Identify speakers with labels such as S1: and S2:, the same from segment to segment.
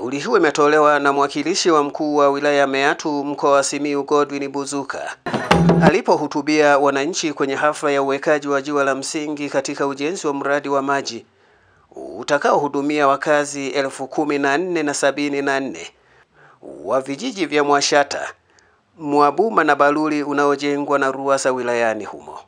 S1: Kauli hiyo imetolewa na mwakilishi wa mkuu wa wilaya ya Meatu mkoa wa Simiyu Godwin Buzuka alipohutubia wananchi kwenye hafla ya uwekaji wa jiwe la msingi katika ujenzi wa mradi wa maji utakaohudumia wakazi 14,074 wa vijiji vya Mwashata, Mwabuma na Baluli unaojengwa na RUWASA wilayani humo.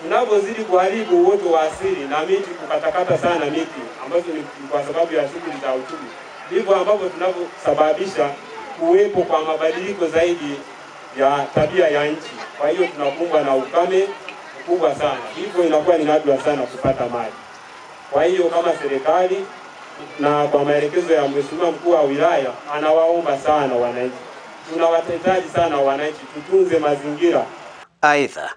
S2: Tunapozidi kuharibu uoto wa asili na miti, kukatakata sana miti ambazo ni kwa sababu ya shughuli za uchumi, ndivyo ambavyo tunavyosababisha kuwepo kwa mabadiliko zaidi ya tabia ya nchi. Kwa hiyo tunakumbwa na ukame mkubwa sana, hivyo inakuwa ni nadra sana kupata maji. Kwa hiyo kama serikali na kwa maelekezo ya Mheshimiwa mkuu wa wilaya, anawaomba sana wananchi, tunawahitaji sana wananchi, tutunze mazingira.
S1: Aidha,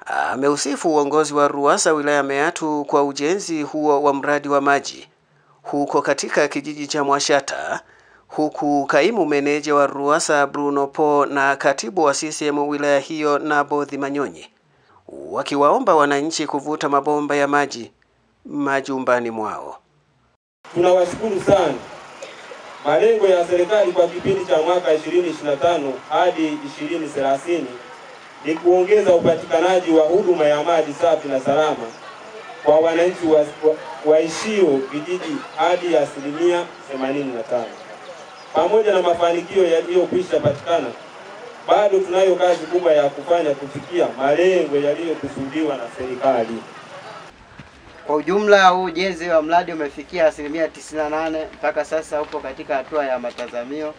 S1: ameusifu uongozi wa RUWASA wilaya ya Meatu kwa ujenzi huo wa mradi wa maji huko katika kijiji cha Mwashata, huku kaimu meneja wa RUWASA Bruno Po na katibu wa CCM wilaya hiyo Nabothi Manyonyi wakiwaomba wananchi kuvuta mabomba ya maji majumbani mwao.
S2: Tunawashukuru sana. Malengo ya serikali kwa kipindi cha mwaka 2025 hadi 2030 ni kuongeza upatikanaji wa huduma ya maji safi na salama kwa wananchi waishio vijiji hadi 85%. Pamoja na mafanikio yaliyokwisha patikana, bado tunayo kazi kubwa ya kufanya kufikia malengo yaliyokusudiwa na serikali.
S3: Kwa ujumla, huu ujenzi wa mradi umefikia 98% mpaka sasa, upo katika hatua ya matazamio.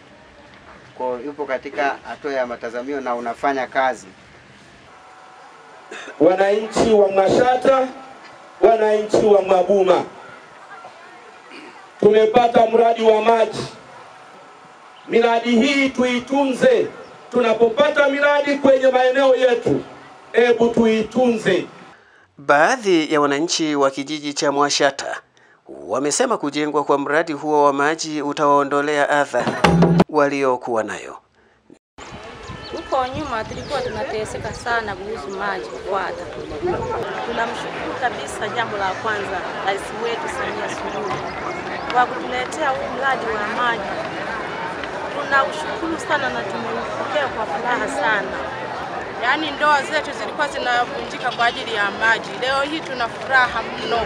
S3: Yupo katika hatua ya matazamio na unafanya kazi.
S2: Wananchi wa Mwashata, wananchi wa Mwabuma, tumepata mradi wa maji. Miradi hii tuitunze. Tunapopata miradi kwenye maeneo yetu, hebu tuitunze.
S1: Baadhi ya wananchi wa kijiji cha Mwashata wamesema kujengwa kwa mradi huo wa maji utawaondolea adha waliokuwa nayo.
S4: Huko nyuma tulikuwa tunateseka sana kuhusu maji kupata. Tunamshukuru kabisa, jambo la kwanza, rais wetu Samia Suluhu kwa kutuletea huu mradi wa maji. Tunaushukuru sana na tumeupokea kwa furaha sana.
S5: Yaani ndoa zetu zilikuwa zinavunjika kwa ajili ya maji. Leo hii tuna furaha mno.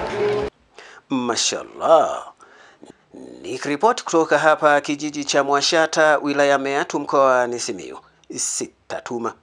S1: Mashallah. Nikiripoti kutoka hapa kijiji cha Mwashata wilaya ya Meatu mkoa wa Simiyu, Sitatuma.